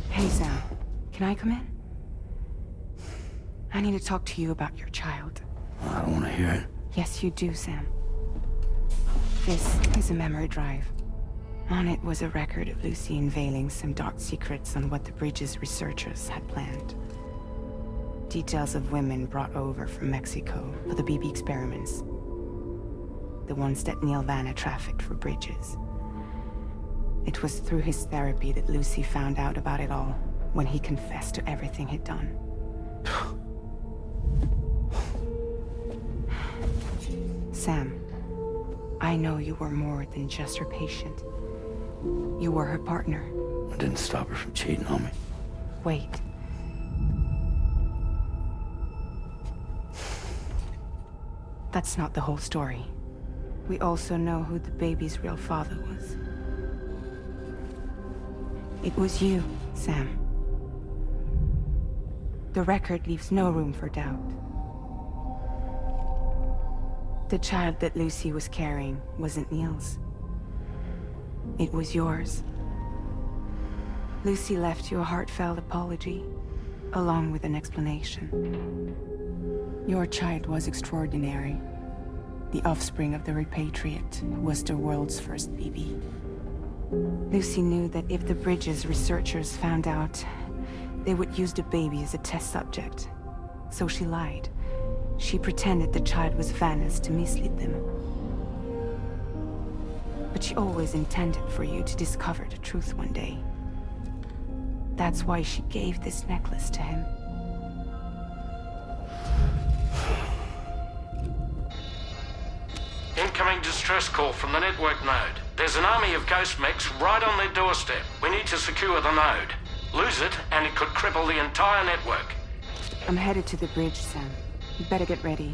Hey, Sam. Can I come in? I need to talk to you about your child. I don't want to hear it. Yes, you do, Sam. This is a memory drive. On it was a record of Lucy unveiling some dark secrets on what the Bridges researchers had planned. Details of women brought over from Mexico for the BB experiments. The ones that Neil Vanna trafficked for Bridges. It was through his therapy that Lucy found out about it all, when he confessed to everything he'd done. Sam, I know you were more than just her patient. You were her partner. I didn't stop her from cheating on me. Wait. That's not the whole story. We also know who the baby's real father was. It was you, Sam. The record leaves no room for doubt. The child that Lucy was carrying wasn't Neil's. It was yours. Lucy left you a heartfelt apology, along with an explanation. Your child was extraordinary. The offspring of the repatriate who was the world's first BB. Lucy knew that if the Bridges researchers found out, they would use the baby as a test subject. So she lied. She pretended the child was Vanna's to mislead them. But she always intended for you to discover the truth one day. That's why she gave this necklace to him. Incoming distress call from the network node. There's an army of ghost mechs right on their doorstep. We need to secure the node. Lose it, and it could cripple the entire network. I'm headed to the bridge, Sam. You better get ready.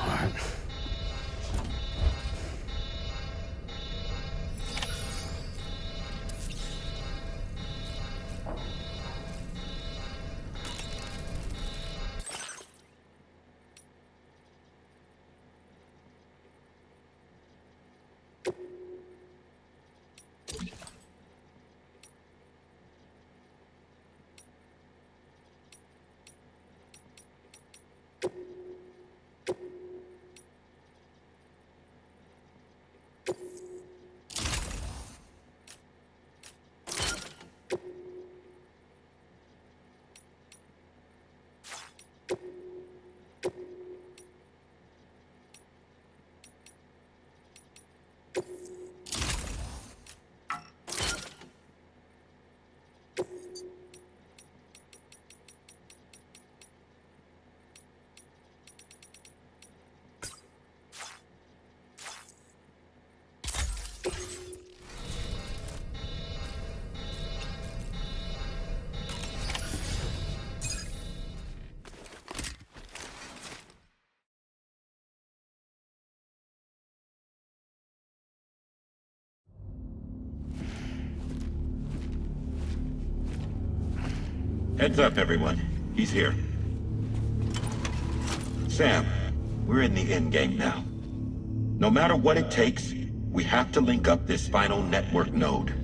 All right. Heads up, everyone. He's here. Sam, we're in the endgame now. No matter what it takes, we have to link up this final network node.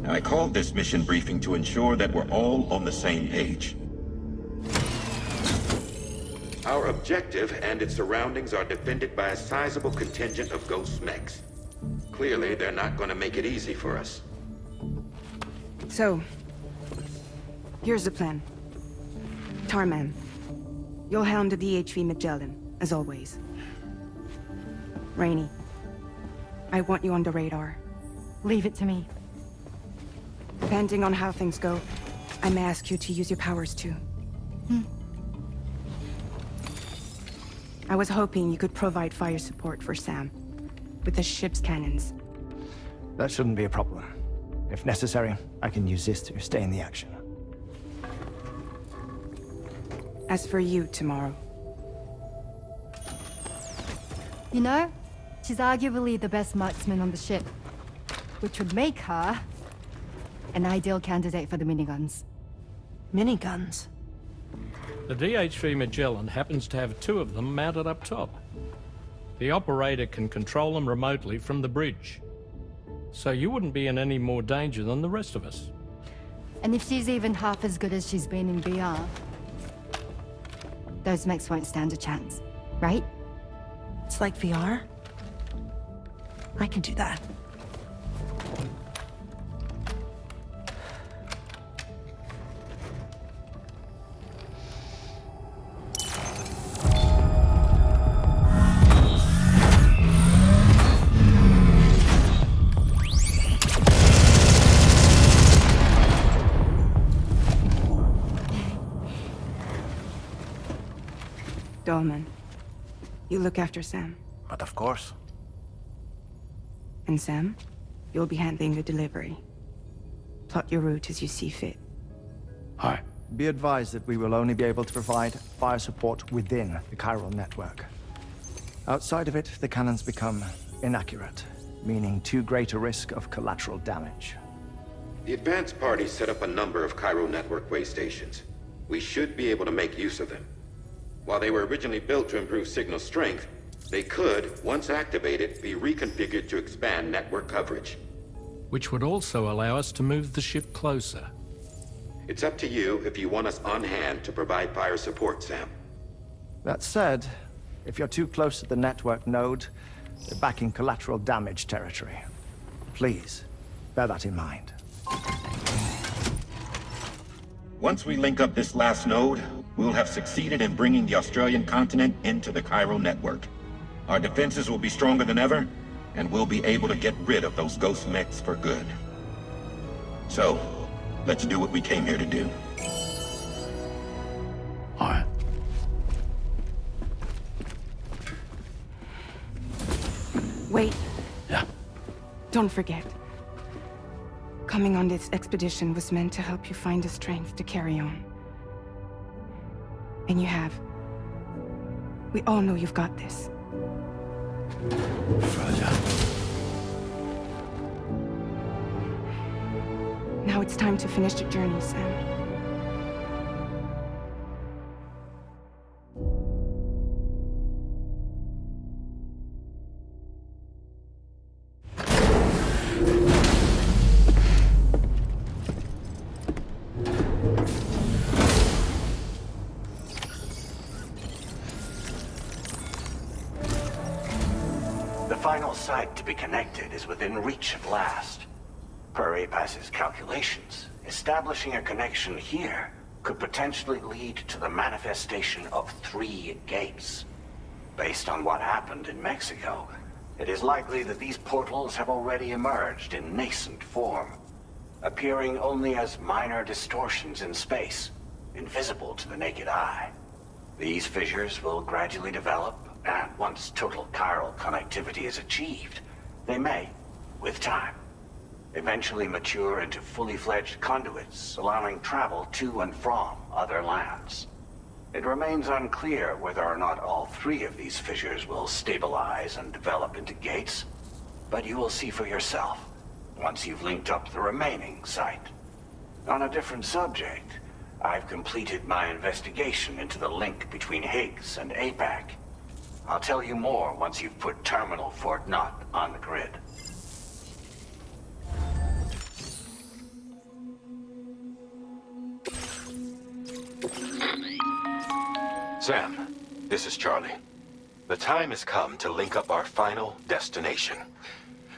I called this mission briefing to ensure that we're all on the same page. Our objective and its surroundings are defended by a sizable contingent of ghost mechs. Clearly, they're not going to make it easy for us. So, here's the plan. Tarman, you'll helm the DHV Magellan, as always. Rainey, I want you on the radar. Leave it to me. Depending on how things go, I may ask you to use your powers too. I was hoping you could provide fire support for Sam, with the ship's cannons. That shouldn't be a problem. If necessary, I can use this to stay in the action. As for you, tomorrow. You know, she's arguably the best marksman on the ship, which would make her an ideal candidate for the miniguns. Miniguns? The DHV Magellan happens to have 2 of them mounted up top. The operator can control them remotely from the bridge. So you wouldn't be in any more danger than the rest of us. And if she's even half as good as she's been in VR, those mechs won't stand a chance, right? It's like VR. I can do that. Dolman, you look after Sam. But of course. And Sam, you'll be handling the delivery. Plot your route as you see fit. All right. Be advised that we will only be able to provide fire support within the chiral network. Outside of it, the cannons become inaccurate, meaning too great a risk of collateral damage. The advanced party set up a number of chiral network way stations. We should be able to make use of them. While they were originally built to improve signal strength, they could, once activated, be reconfigured to expand network coverage. Which would also allow us to move the ship closer. It's up to you if you want us on hand to provide fire support, Sam. That said, if you're too close to the network node, you're back in collateral damage territory. Please, bear that in mind. Once we link up this last node, we'll have succeeded in bringing the Australian continent into the chiral network. Our defenses will be stronger than ever, and we'll be able to get rid of those ghost mechs for good. So, let's do what we came here to do. All right. Wait, Yeah. don't forget. Coming on this expedition was meant to help you find the strength to carry on. And you have. We all know you've got this. Fragile. Now it's time to finish the journey, Sam. The final site to be connected is within reach at last. Per APAS's calculations, establishing a connection here could potentially lead to the manifestation of 3 gates. Based on what happened in Mexico, it is likely that these portals have already emerged in nascent form, appearing only as minor distortions in space, invisible to the naked eye. These fissures will gradually develop, and once total chiral connectivity is achieved, they may, with time, eventually mature into fully fledged conduits, allowing travel to and from other lands. It remains unclear whether or not all 3 of these fissures will stabilize and develop into gates, but you will see for yourself once you've linked up the remaining site. On a different subject, I've completed my investigation into the link between Higgs and APAC. I'll tell you more once you've put Terminal Fort Knott on the grid. Sam, this is Charlie. The time has come to link up our final destination.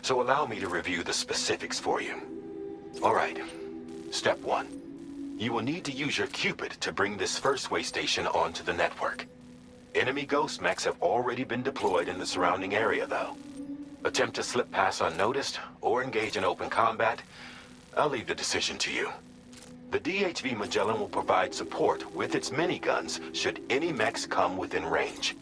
So allow me to review the specifics for you. All right. Step 1. You will need to use your Cupid to bring this first way station onto the network. Enemy ghost mechs have already been deployed in the surrounding area, though. Attempt to slip past unnoticed or engage in open combat, I'll leave the decision to you. The DHV Magellan will provide support with its miniguns should any mechs come within range.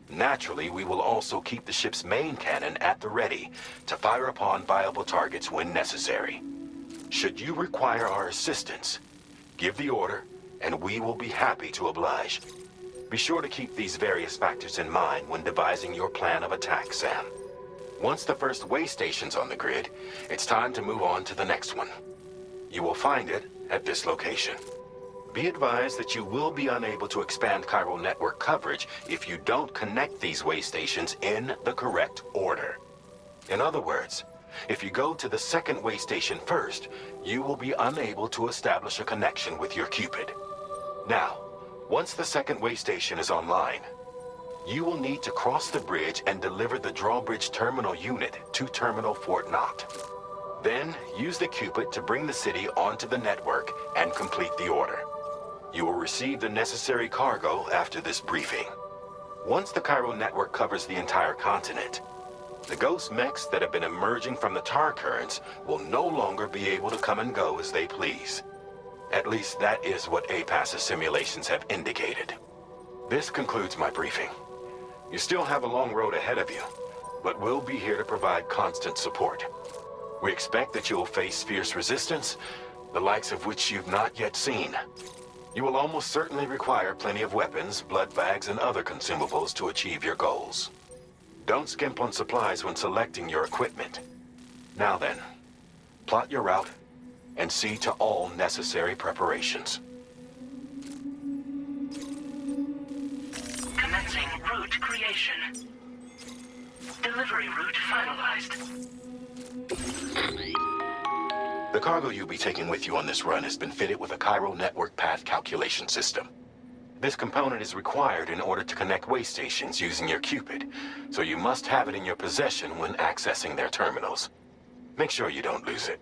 Naturally, we will also keep the ship's main cannon at the ready to fire upon viable targets when necessary. Should you require our assistance, give the order, and we will be happy to oblige. Be sure to keep these various factors in mind when devising your plan of attack, Sam. Once the first way station's on the grid, it's time to move on to the next one. You will find it at this location. Be advised that you will be unable to expand chiral network coverage if you don't connect these way stations in the correct order. In other words, If you go to the second way station first, you will be unable to establish a connection with your Cupid. Now, once the second way station is online, you will need to cross the bridge and deliver the drawbridge terminal unit to Terminal Fort Knott. Then, use the Cupid to bring the city onto the network and complete the order. You will receive the necessary cargo after this briefing. Once the Cairo network covers the entire continent, the ghost mechs that have been emerging from the tar currents will no longer be able to come and go as they please. At least that is what APAS's simulations have indicated. This concludes my briefing. You still have a long road ahead of you, but we'll be here to provide constant support. We expect that you will face fierce resistance, the likes of which you've not yet seen. You will almost certainly require plenty of weapons, blood bags, and other consumables to achieve your goals. Don't skimp on supplies when selecting your equipment. Now then, plot your route and see to all necessary preparations. Commencing route creation. Delivery route finalized. The cargo you'll be taking with you on this run has been fitted with a Cairo network path calculation system. This component is required in order to connect way stations using your Cupid, so you must have it in your possession when accessing their terminals. Make sure you don't lose it.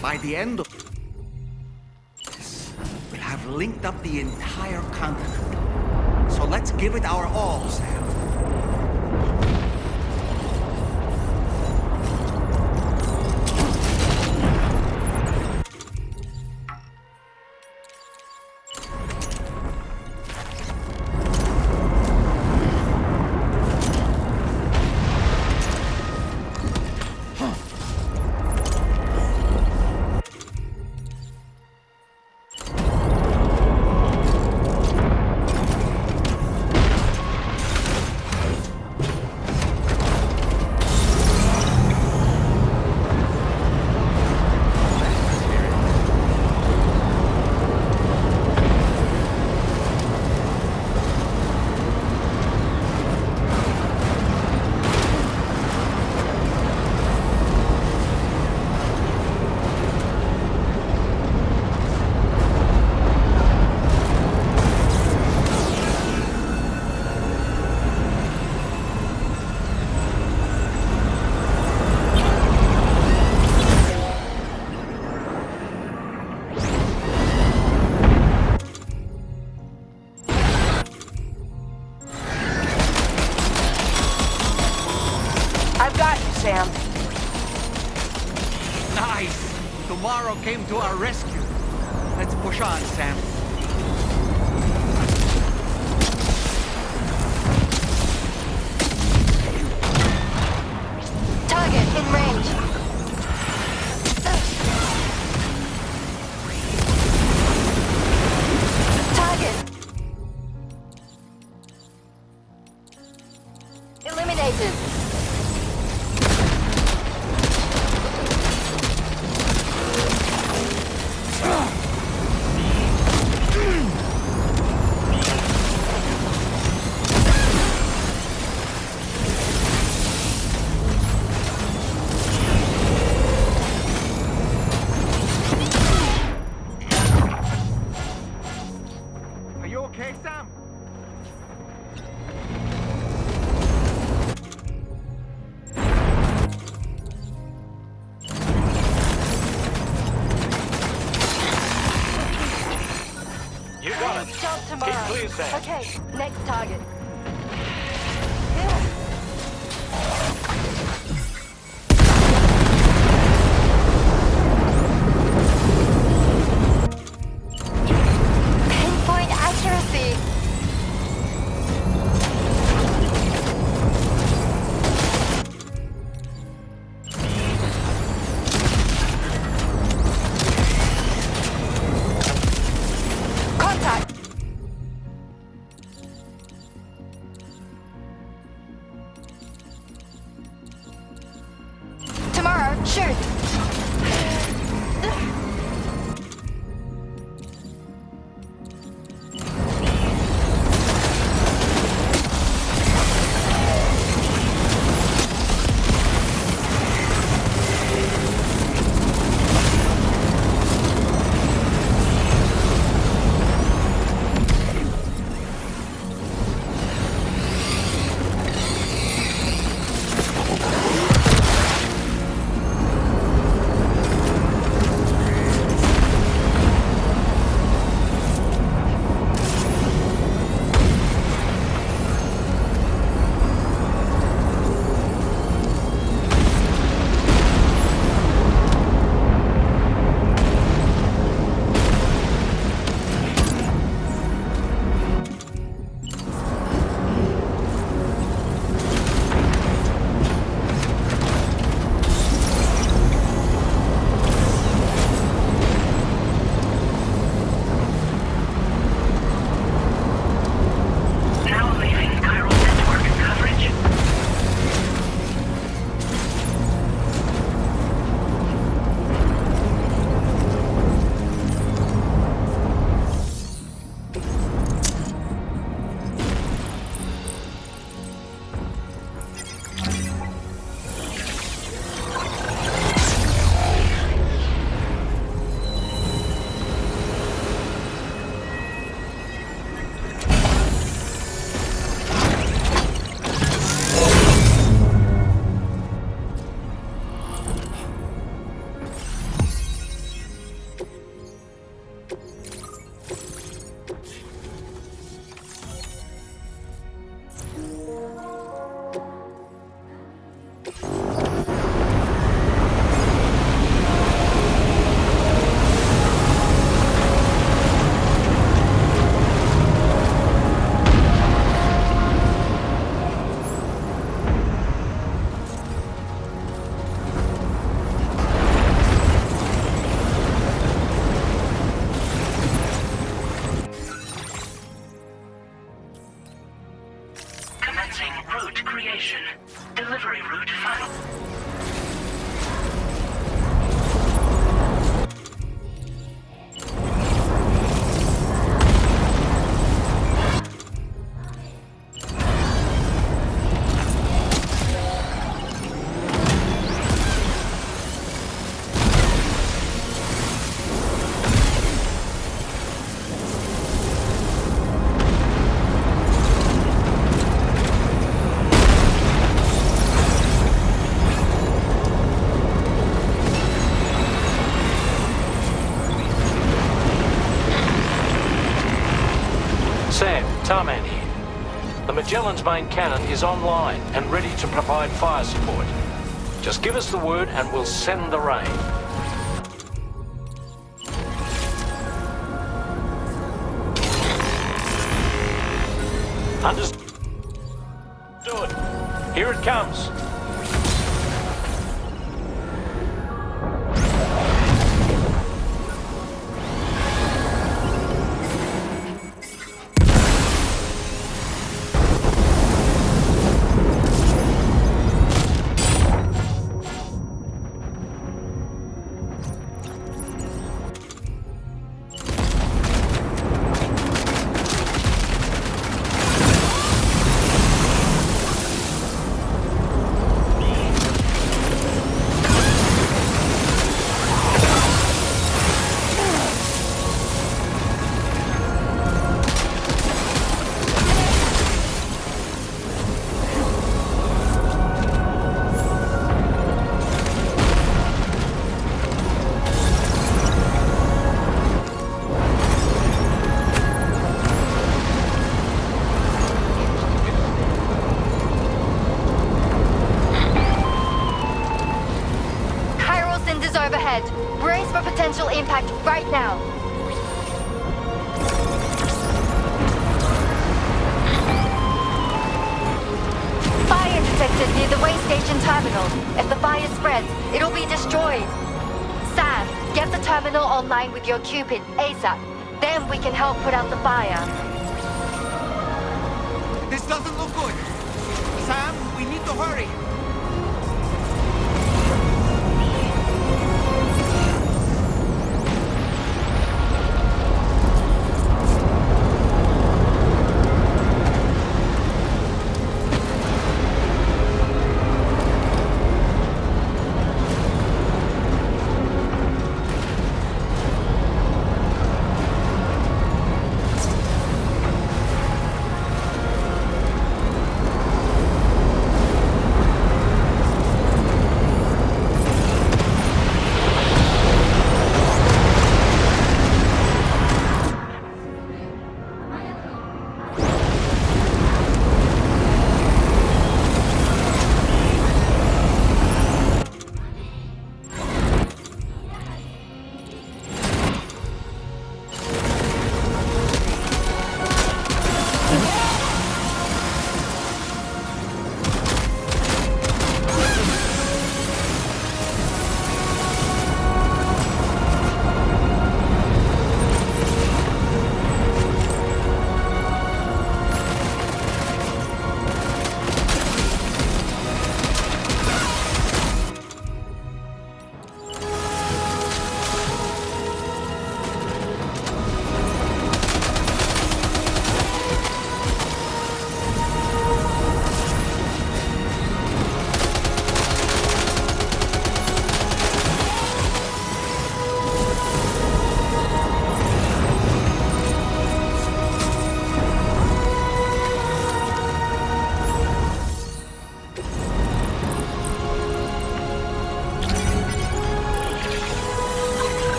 By the end of this, we'll have linked up the entire continent. let's give it our all, Sam. Sam. Nice! Tomorrow came to our rescue. Let's push on, Sam. Target in range. Target. Eliminated. Are you okay, Sam? You got it. Job tomorrow. Keep clear, Sam. Okay, next target. Pinpoint accuracy. Contact. creation. Delivery route final. Tarman here. The Magellan's main cannon is online and ready to provide fire support. Just give us the word and we'll send the rain. Understood. Here it comes. Overhead. Brace for potential impact right now. Fire detected near the way station terminal. If the fire spreads, it'll be destroyed. Sam, get the terminal online with your Cupid ASAP. Then we can help put out the fire. This doesn't look good. Sam, we need to hurry.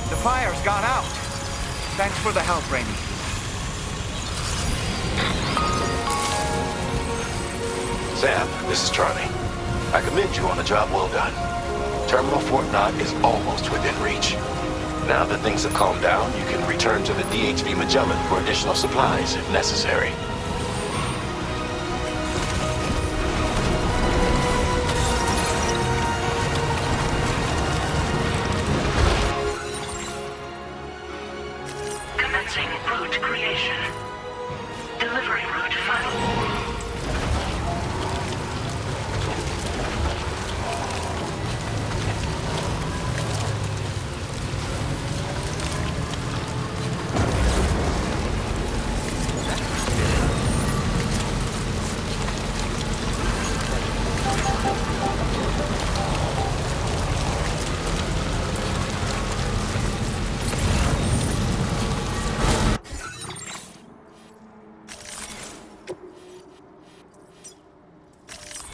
The fire's gone out. Thanks for the help, Raimi. Sam, this is Charlie. I commend you on a job well done. Terminal Fort Knott is almost within reach. Now that things have calmed down, you can return to the DHV Magellan for additional supplies if necessary. Commencing route creation. Delivery route final.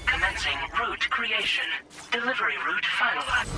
Commencing route creation. Delivery route finalized.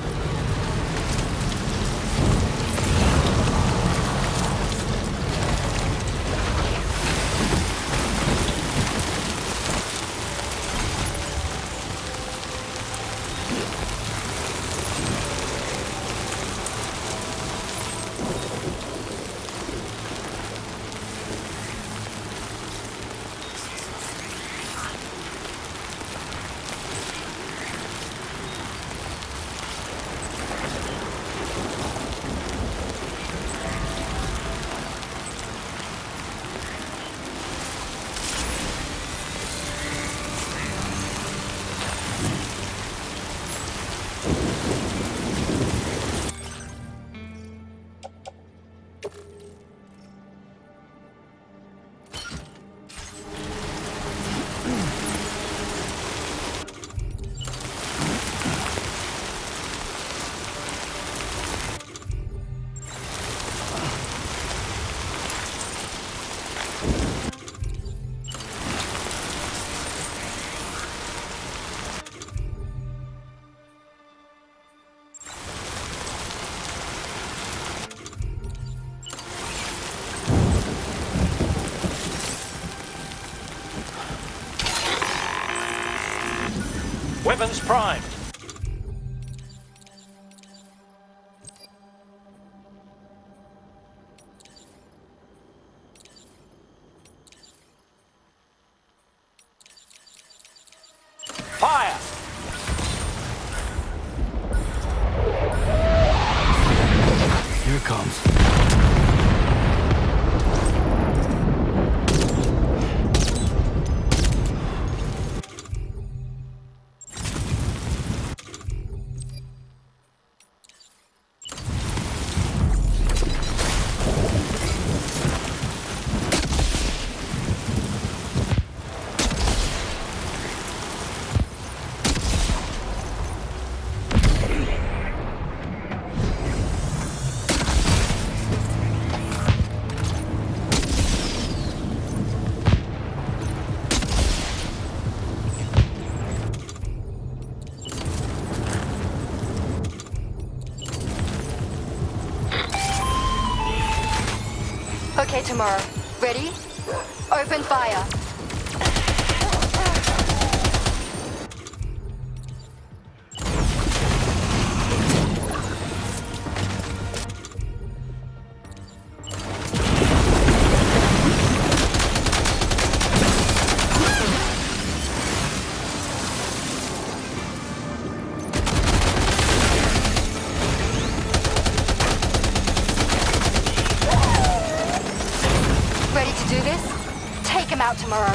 Weapons primed. Fire! Here it comes. Okay, tomorrow. Ready? Open fire. Ready to do this? Take him out tomorrow.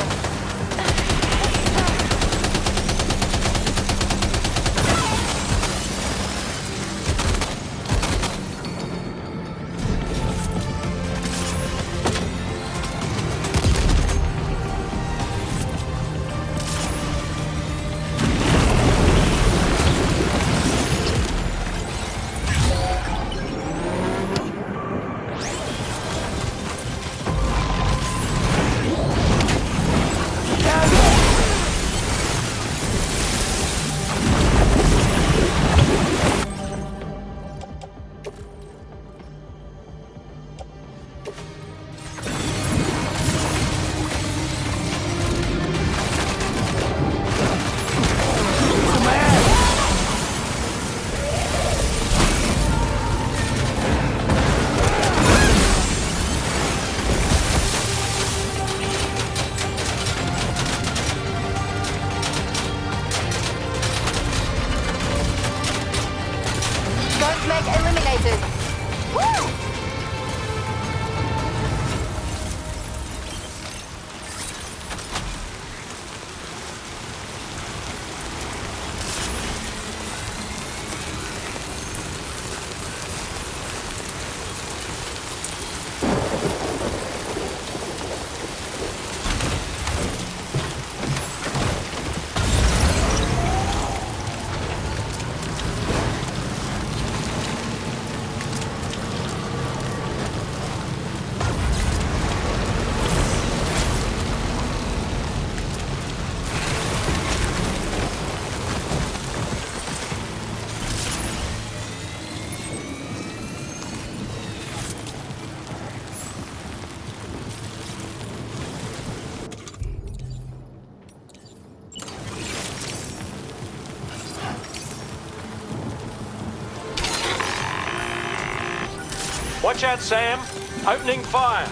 Watch out, Sam. Opening fire.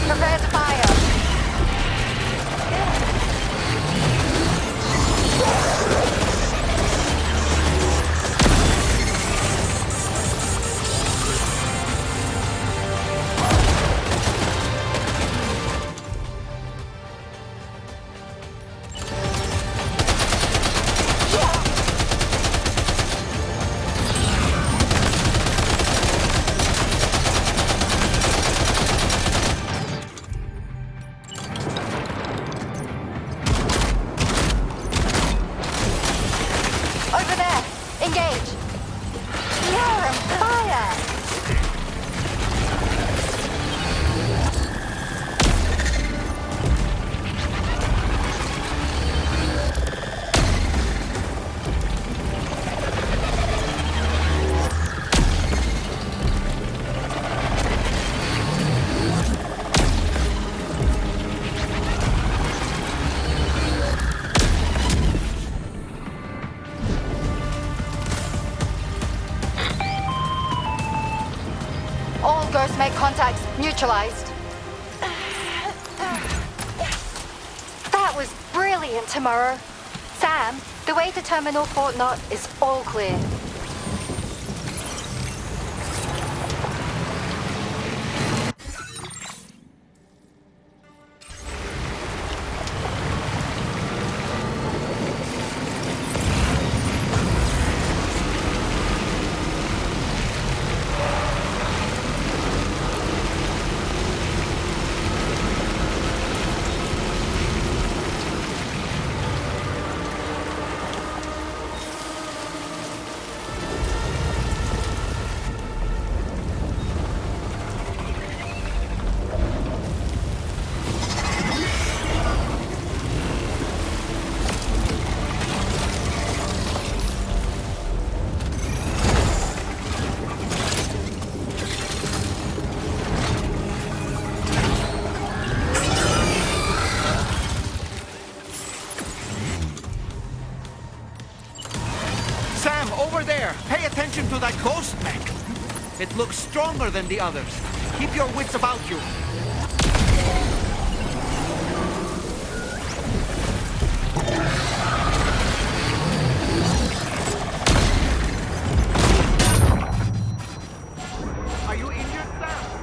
Prepare to fire. Over there. Engage. You're on fire. All Ghost Mech contacts neutralized. That was brilliant, Tomorrow. Sam, the way to Terminal Fort Knot is all clear. Sam, over there! Pay attention to that ghost mech! It looks stronger than the others. Keep your wits about you. Are you injured, Sam?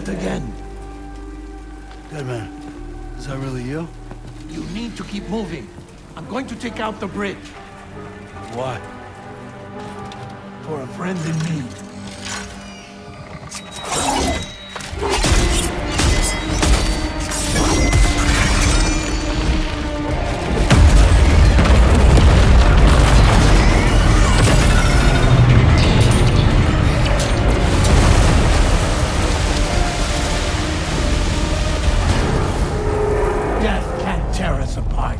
it again. Deadman, is that really you? You need to keep moving. I'm going to take out the bridge. Why? For a friend in need. Death can't tear us apart.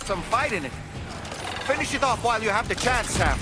Some fight in it. Finish it off while you have the chance, Sam.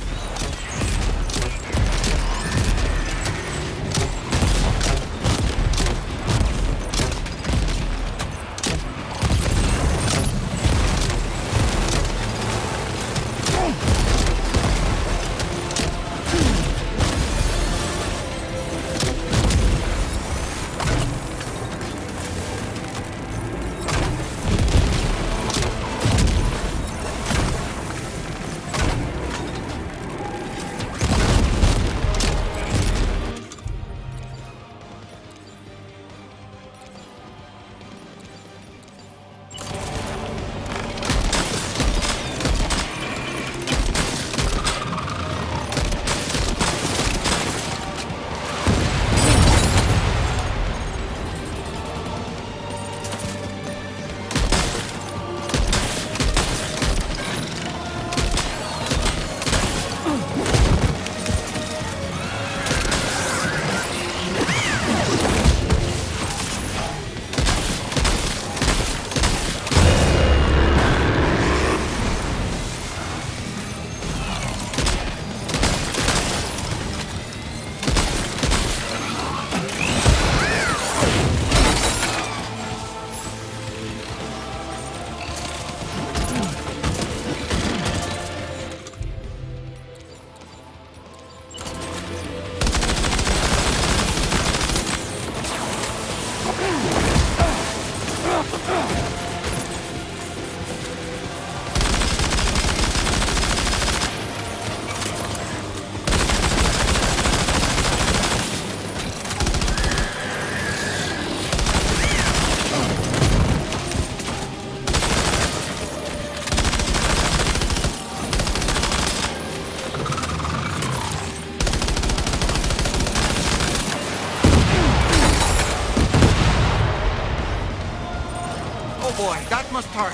Boy, that must hurt.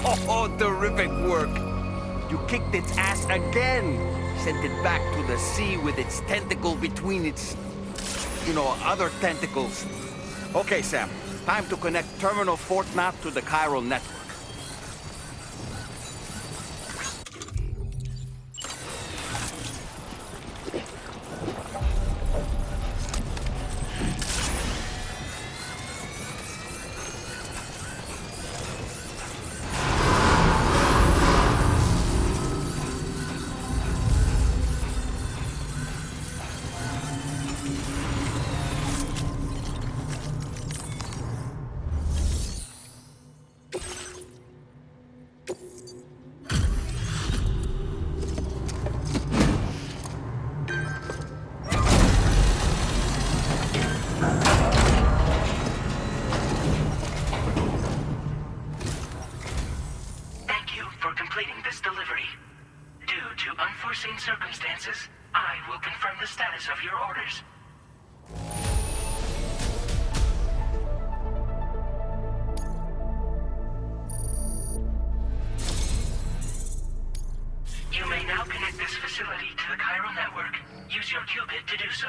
Oh, terrific work. You kicked its ass again. Sent it back to the sea with its tentacle between its, other tentacles. Okay, Sam. Time to connect Terminal Fort Map to the chiral network. Unforeseen circumstances, I will confirm the status of your orders. You may now connect this facility to the chiral network. Use your qubit to do so.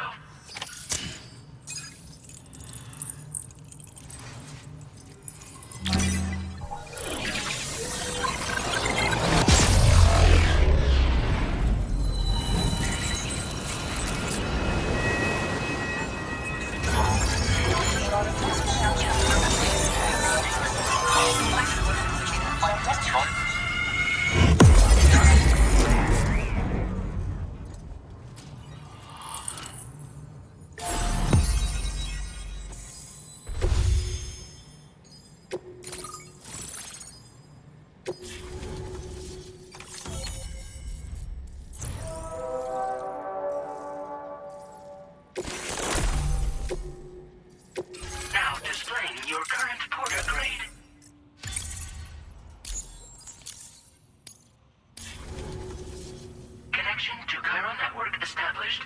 Now displaying your current porter grade. Connection to chiral network established.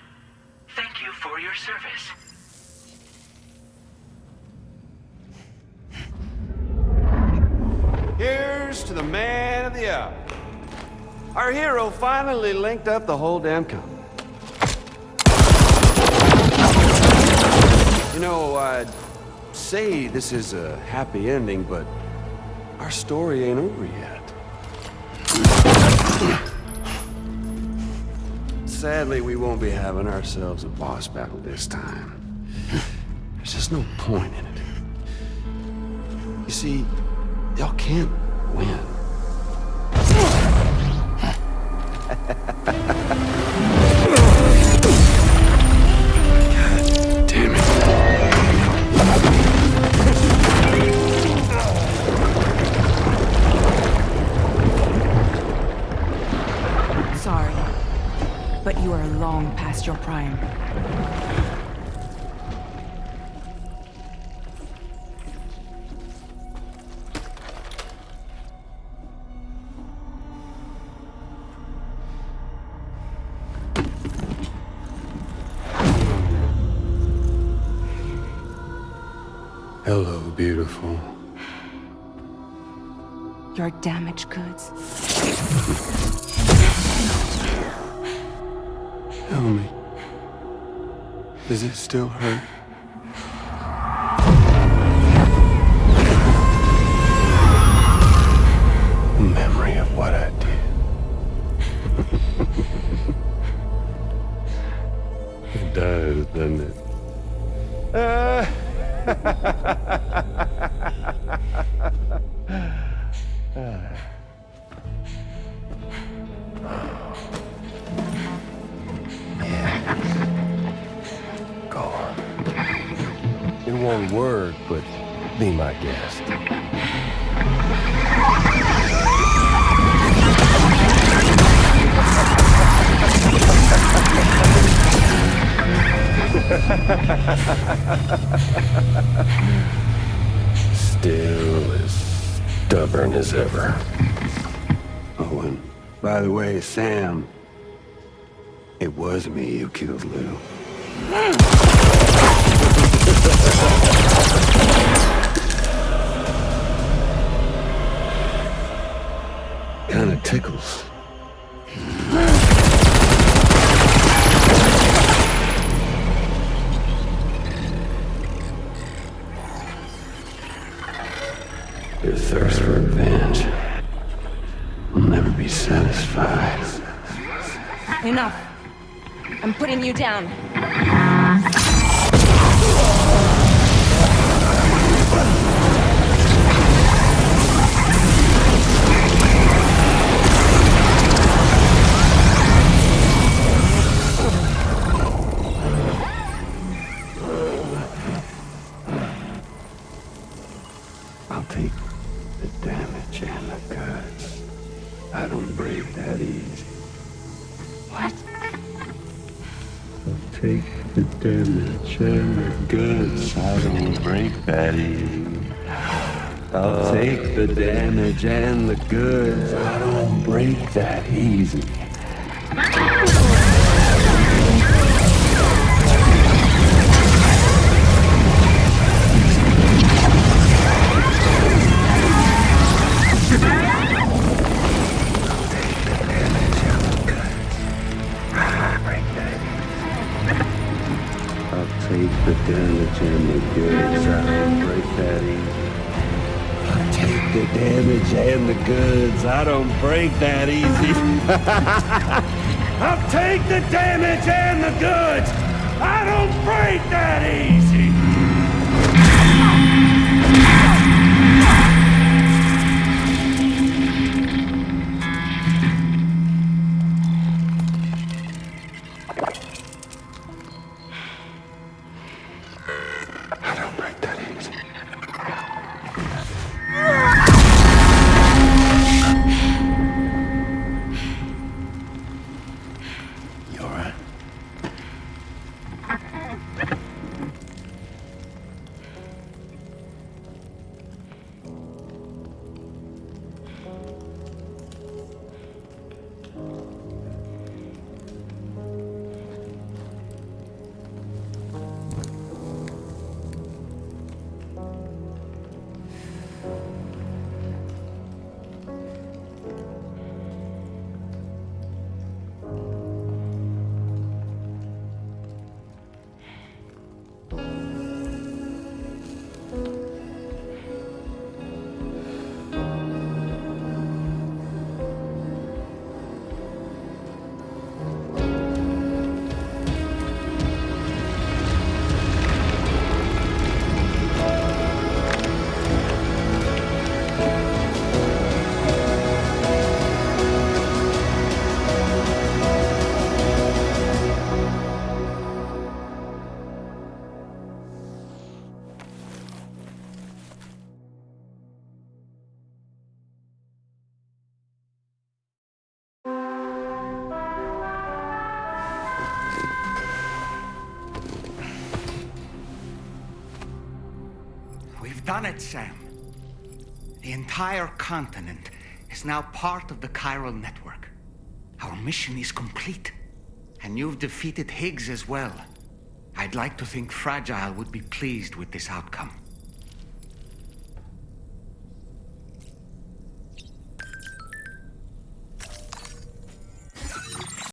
Thank you for your service. Here's to the man of the hour. Our hero finally linked up the whole damn company. You know, I'd say this is a happy ending, but our story ain't over yet. Sadly, we won't be having ourselves a boss battle this time. There's just no point in it. You see, y'all can't win. God damn it. Sorry, but you are long past your prime. Hello, beautiful. Your damaged goods. Tell me, does it still hurt? Memory of what I did. It does, doesn't it? Go on. In one word, but be my guest. Still as stubborn as ever. Oh, and by the way, Sam, it was me who killed Lou. Your thirst for revenge will never be satisfied. Enough. I'm putting you down. I'll take the damage and the goods. I don't break that easy. What? I'll take the damage and the goods. I don't break that easy. I'll take the damage and the goods. I don't break that easy. Take the damage and the goods. I don't break that easy. I'll take the damage and the goods. I don't break that easy. I'll take the damage and the goods. I don't break that easy. Done it, Sam. The entire continent is now part of the chiral network. Our mission is complete. And you've defeated Higgs as well. I'd like to think Fragile would be pleased with this outcome.